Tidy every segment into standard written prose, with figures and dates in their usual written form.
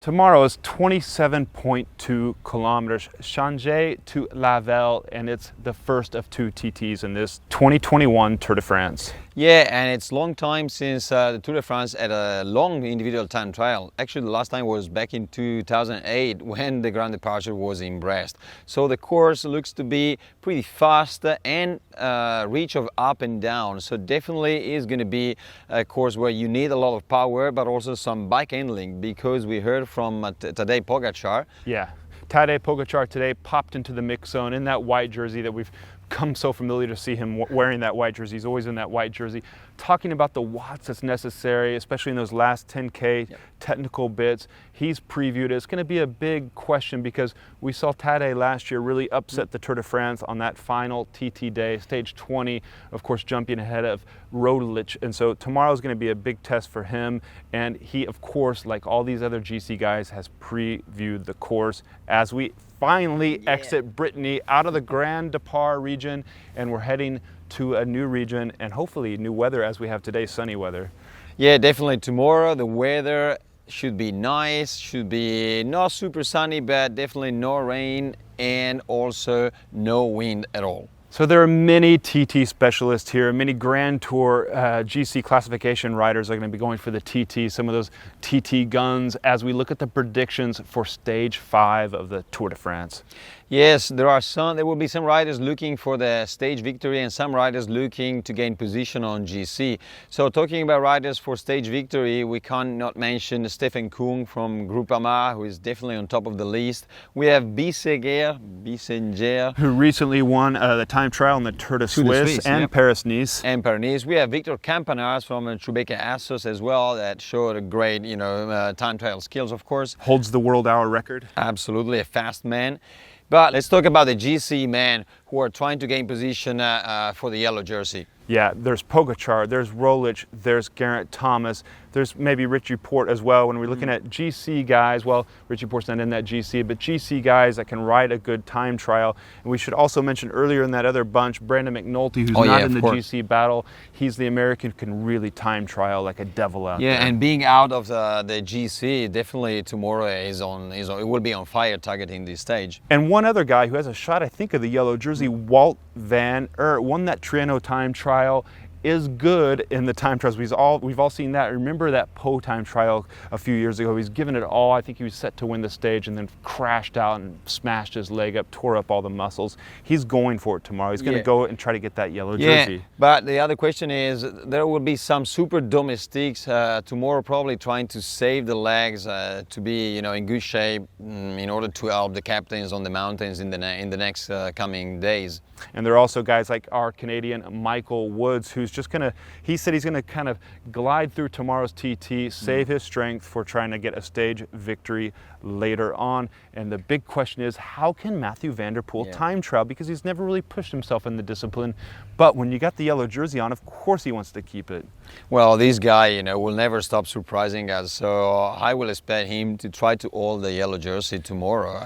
Tomorrow is 27.2 kilometers, Changé to Lavelle, and it's the first of two TTs in this 2021 Tour de France. Yeah, and it's long time since the Tour de France had a long individual time trial. Actually, the last time was back in 2008 when the Grand Departure was in Brest. So the course looks to be pretty fast and reach of up and down. So definitely is going to be a course where you need a lot of power, but also some bike handling, because we heard from Tadej Pogačar. Yeah, Tadej Pogačar today popped into the mix zone in that white jersey that we've come so familiar to see him wearing. That white jersey. He's always in that white jersey, talking about the watts that's necessary, especially in those last 10K technical bits. He's previewed it. It's going to be a big question because we saw Tadej last year really upset the Tour de France on that final TT day, stage 20, of course, jumping ahead of Roglic. And so tomorrow's going to be a big test for him. And he, of course, like all these other GC guys, has previewed the course as we finally exit Brittany out of the Grand Depart region, and we're heading to a new region and hopefully new weather as we have today, sunny weather. Yeah, definitely tomorrow the weather should be nice, should be not super sunny, but definitely no rain and also no wind at all. So there are many TT specialists here, many Grand Tour GC classification riders are going to be going for the TT, some of those TT guns, as we look at the predictions for stage 5 of the Tour de France. Yes, there will be some riders looking for the stage victory and some riders looking to gain position on GC. So talking about riders for stage victory, we can't not mention Stefan Kung from Groupama, who is definitely on top of the list. We have Bisseguer, who recently won the time trial in the Tour de Suisse and Paris-Nice. And Paris-Nice. We have Victor Campanars from Tribeca Assos as well, that showed a great, time trial skills, of course. Holds the world hour record. Absolutely, a fast man. But let's talk about the GC men who are trying to gain position for the yellow jersey. Yeah, there's Pogačar, there's Roglic, there's Geraint Thomas, there's maybe Richie Porte as well. When we're looking at GC guys, well, Richie Porte's not in that GC, but GC guys that can ride a good time trial. And we should also mention earlier in that other bunch, Brandon McNulty, who's not in the GC battle. He's the American who can really time trial like a devil out there. Yeah, and being out of the GC, definitely tomorrow it will be on fire targeting this stage. And one other guy who has a shot, I think, of the yellow jersey, Wout Van Aert, won that Triano time trial, is good in the time trials. We've all seen that. Remember that Po time trial a few years ago? He's given it all. I think he was set to win the stage and then crashed out and smashed his leg up, tore up all the muscles. He's going for it tomorrow. He's going to go and try to get that yellow jersey. But the other question is, there will be some super domestiques tomorrow probably trying to save the legs to be in good shape in order to help the captains on the mountains in the next coming days. And there are also guys like our Canadian Michael Woods, who's he said he's going to kind of glide through tomorrow's TT, save his strength for trying to get a stage victory later on. And the big question is, how can Mathieu Van Der Poel time trial? Because he's never really pushed himself in the discipline. But when you got the yellow jersey on, of course he wants to keep it. Well, this guy, will never stop surprising us. So I will expect him to try to hold the yellow jersey tomorrow.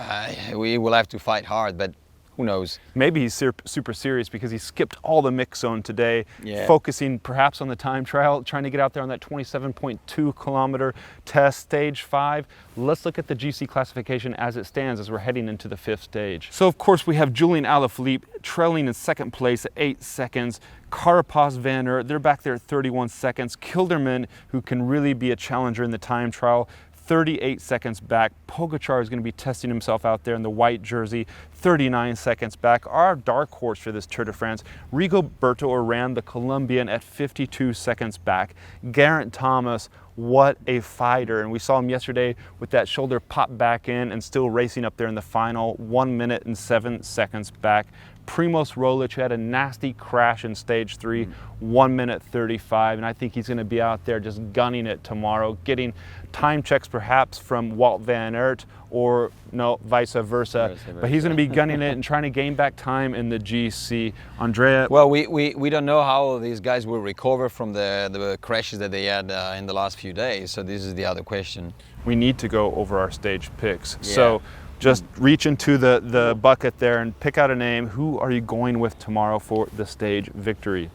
We will have to fight hard, but who knows? Maybe he's super serious because he skipped all the mix zone today, focusing perhaps on the time trial, trying to get out there on that 27.2 kilometer test, stage 5. Let's look at the GC classification as it stands as we're heading into the 5th stage. So of course we have Julian Alaphilippe trailing in 2nd place at 8 seconds. Carapaz, Van Aert, they're back there at 31 seconds. Kilderman, who can really be a challenger in the time trial, 38 seconds back. Pogačar is going to be testing himself out there in the white jersey, 39 seconds back. Our dark horse for this Tour de France, Rigoberto Urán, the Colombian, at 52 seconds back. Geraint Thomas, what a fighter. And we saw him yesterday with that shoulder pop back in and still racing up there in the final, 1 minute and 7 seconds back. Primoz Roglic had a nasty crash in stage 3, 1 minute 35, and I think he's going to be out there just gunning it tomorrow, getting time checks perhaps from Wout Van Aert, or no, vice versa. But he's going to be gunning it and trying to gain back time in the GC. Andrea? Well, we don't know how these guys will recover from the crashes that they had in the last few days, so this is the other question. We need to go over our stage picks. So just reach into the bucket there and pick out a name. Who are you going with tomorrow for the stage victory?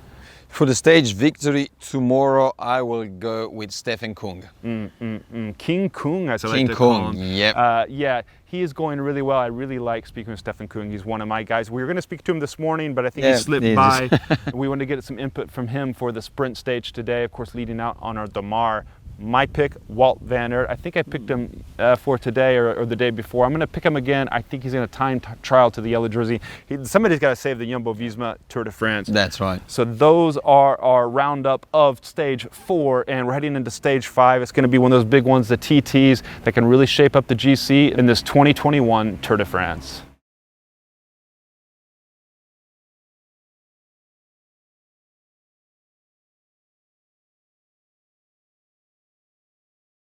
For the stage victory tomorrow, I will go with Stefan Kung. King Kung, as I like King to call Kung, him. yep. Yeah, he is going really well. I really like speaking with Stefan Kung. He's one of my guys. We were going to speak to him this morning, but I think he slipped by. We wanted to get some input from him for the sprint stage today, of course, leading out on our Damar. My pick, Wout Van Aert. I think I picked him for today or the day before. I'm going to pick him again. I think he's going to time trial to the yellow jersey. Somebody's got to save the Jumbo-Visma Tour de France. That's right. So those are our roundup of stage 4, and we're heading into stage 5. It's going to be one of those big ones, the TTs, that can really shape up the GC in this 2021 Tour de France.